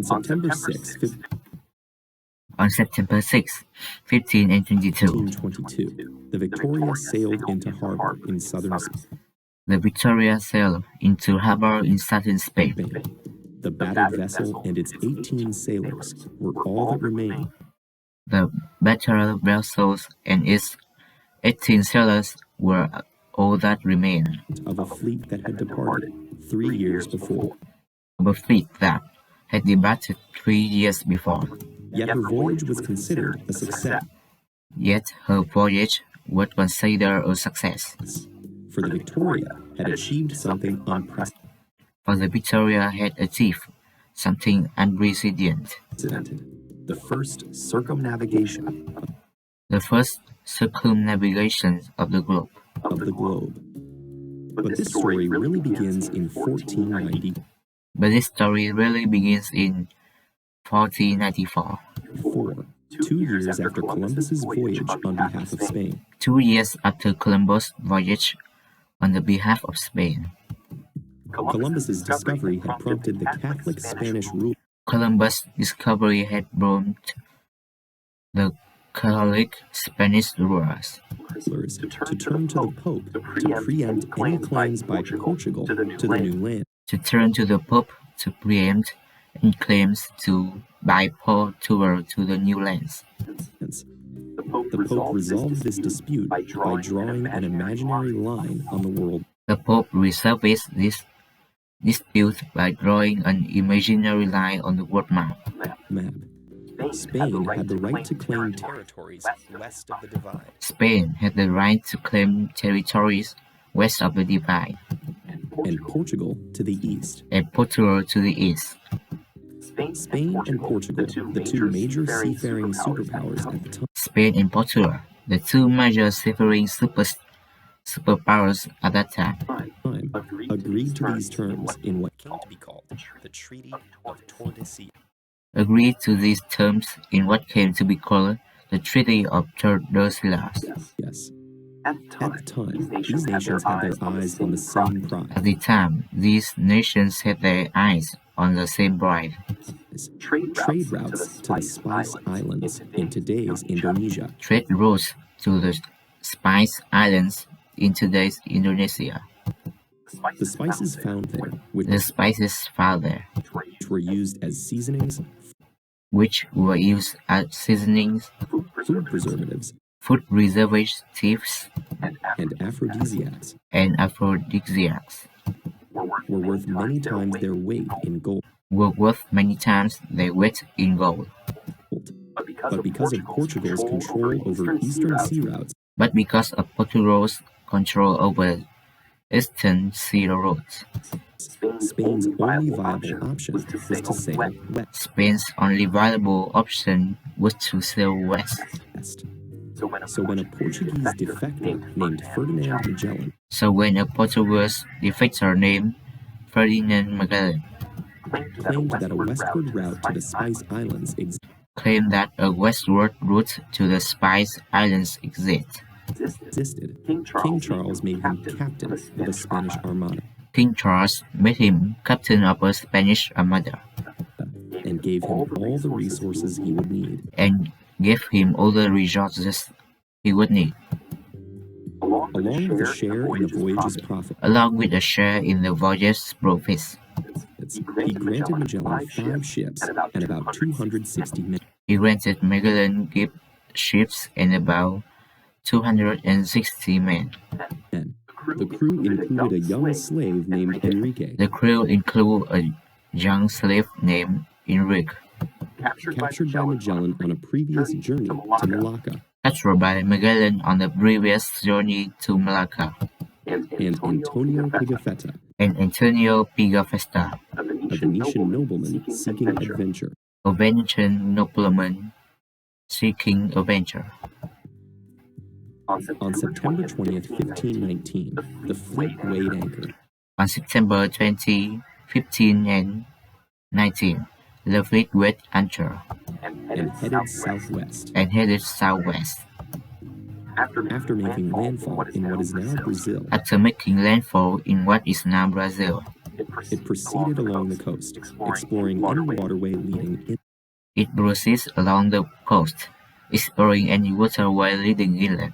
On September 6, 1522, 1522, the Victoria sailed into harbor in southern Spain. the Victoria sailed into harbor in southern Spain. The battered vessel and its 18 sailors were all that remained. The battered vessels and its 18 sailors were all that remained Of a fleet that had departed 3 years before. of a fleet that had departed 3 years before. Yet her voyage was considered a success. Yet her voyage was considered a success, For the Victoria had achieved something unprecedented. for the Victoria had achieved something unprecedented, The first circumnavigation the first circumnavigation of the globe. But this story really begins in 1490. But this story really begins in 1494, 2 years after Columbus's voyage on behalf of Spain. 2 years after Columbus' voyage on the behalf of Spain. Columbus's discovery had prompted the Catholic Spanish rule. Columbus' discovery had prompted the Catholic Spanish rulers to turn to the Pope to preempt any claims by Portugal to the new land. to turn to the Pope to preempt any claims by Portugal to the new lands. The Pope resolved this dispute by drawing an imaginary line on the world The Pope resolved this dispute by drawing an imaginary line on the world map. Spain had the right to claim territories west of the Divide. Spain had the right to claim territories west of the Divide, And Portugal to the east. and Portugal to the east. Spain and Portugal, the two major seafaring superpowers at the time. Spain and Portugal, the two major seafaring superpowers at that time, agreed to these terms in what came to be called the Treaty of Tordesillas. agreed to these terms in what came to be called the Treaty of Tordesillas. Yes. At the time, these nations had their eyes on the same prize. At the time, these nations had their eyes on the same bride. Trade routes to the Spice Islands in today's Indonesia. Trade routes to the Spice Islands in today's Indonesia. The spices found there, The spices found there, which were used as seasonings, which were used as seasonings, food preservatives, food preservatives, and aphrodisiacs, and aphrodisiacs, were worth many times their weight in gold. But because of Portugal's control over eastern sea routes, Spain's only viable option was to sail west. Spain's only viable option was to sail west. So when a Portuguese defector named Ferdinand Magellan So when a Portuguese defector named Ferdinand Magellan claimed that a westward route to the Spice Islands claimed that a westward route to the Spice Islands existed, King Charles made him captain of a Spanish armada King Charles made him captain of a Spanish armada and gave him all the resources he would need. Along with a share in the voyage's profits. He granted Magellan 5 ships and about 260 men. He granted Magellan ships and about 260 men. The crew included a young slave named Enrique. Captured by Magellan on a previous journey to Malacca. And Antonio Pigafetta, a Venetian nobleman seeking adventure. On September 20th, 1519, the fleet weighed anchor. On September 20, 1519, the fleet weighed anchor and headed southwest. After making landfall in what is now Brazil, It proceeded along the coast, exploring any waterway leading in. It proceeds along the coast, exploring any waterway leading inland.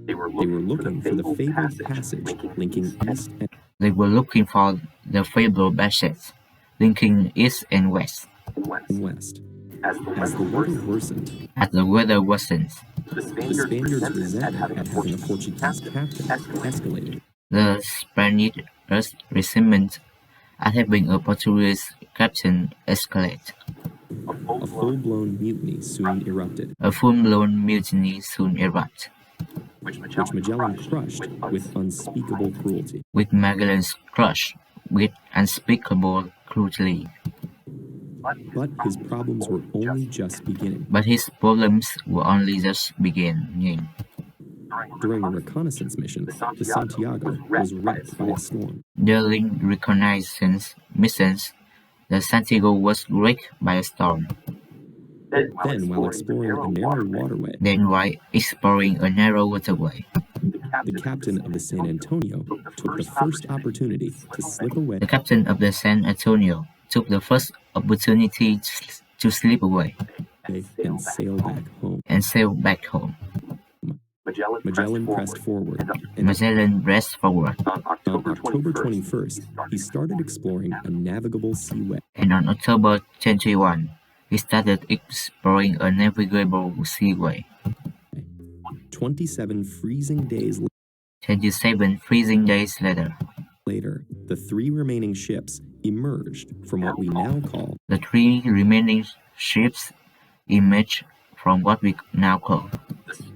They were looking for the fabled passage linking east and They were looking for the fabled passage linking east and west. west. As the weather worsened, As the weather worsens, the Spaniards' resentment at having a Portuguese captain escalated. the Spanish resentment at having a Portuguese captain escalated. A full-blown mutiny soon erupted, A full-blown mutiny soon erupted, which Magellan crushed with unspeakable cruelty. with Magellan's crushed with unspeakable cruelty. But his problems were only just beginning. But his problems were only just beginning. During a reconnaissance mission, the Santiago was wrecked by a storm. During reconnaissance missions, the Santiago was wrecked by a storm. Then, while exploring a narrow waterway, the captain of the San Antonio took the first opportunity to slip away. The captain of the San Antonio took the first opportunity to slip away And sail back home. Magellan pressed forward. And Magellan pressed forward, on October 21st, he started exploring a navigable seaway. and on October 21, he started exploring a navigable seaway. 27 freezing days 27 freezing days later, the three remaining ships emerged from what we now call the three remaining ships emerged from what we now call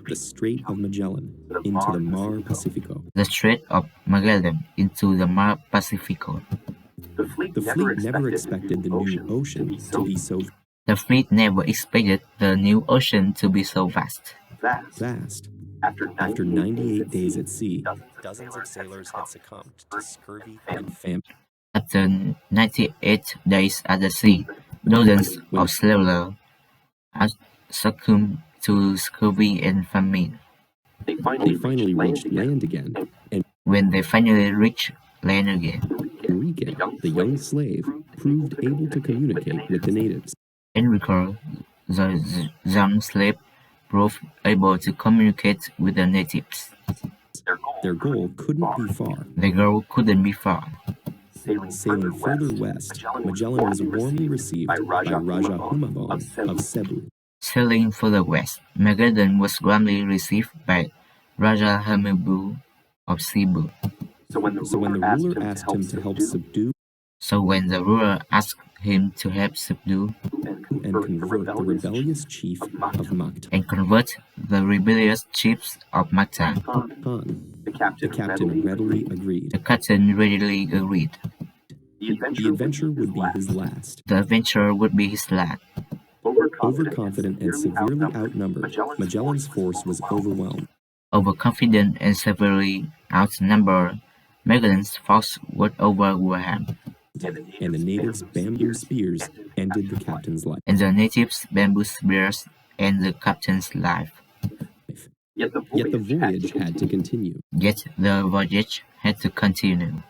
the Strait of Magellan into the Mar Pacifico. the Strait of Magellan into the Mar Pacifico. The fleet never expected the new ocean to be so The fleet never expected the new ocean to be so vast. After 98 days at sea, dozens of sailors had succumbed to scurvy and famine. After 98 days at the sea, dozens of sailors had succumbed to scurvy and famine. They finally reached land again, and When they finally reached land again, Enrique, the young slave, proved able to communicate with the natives. Enrico, the young slave, proved able to communicate with the natives. Their goal couldn't be far. The girl couldn't be far. Sailing further west, Magellan was warmly received by Raja Humabon of Cebu. Sailing further west, Magellan was warmly received by Raja Humabon of Cebu. So when the ruler asked him to help subdue and convert the rebellious chief of Mactan, the captain readily agreed. The adventure would be his last. Overconfident and severely outnumbered, Magellan's force was overwhelmed. Overconfident and severely outnumbered, Magellan's force was overwhelmed, And the natives' bamboo spears ended the captain's life. Yet the voyage had to continue.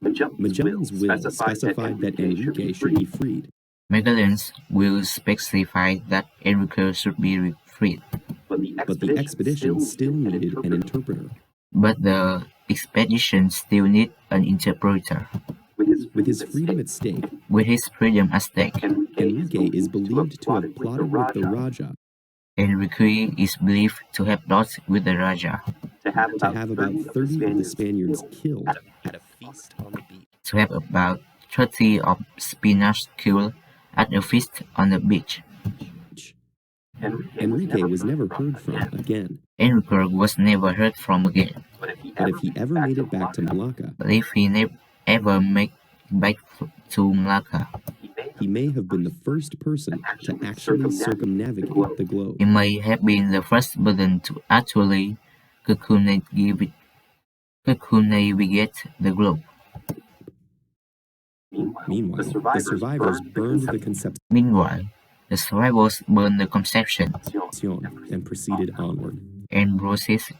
Magellan's will specified that Enrique should be freed. Magellan's will specified that Enrique should be freed. But the expedition still needed an interpreter. But the expedition still needed an interpreter. With his freedom at stake, Enrique is believed to have plotted with the Raja Enrique is believed to have plotted with the Raja to have about 30 of the Spaniards killed at a feast on the beach. to have about 30 of Spaniards killed at a feast on the beach. Enrique was never heard from again. Enrique was never heard from again. But if he ever made it back to Malacca, But if he ever made back to Malacca, he may have been the first person to actually circumnavigate the globe. he may have been the first person to actually circumnavigate the globe. Meanwhile, the survivors burned the Meanwhile, the survivors burned the Conception Concepcion and proceeded onward. and proceeded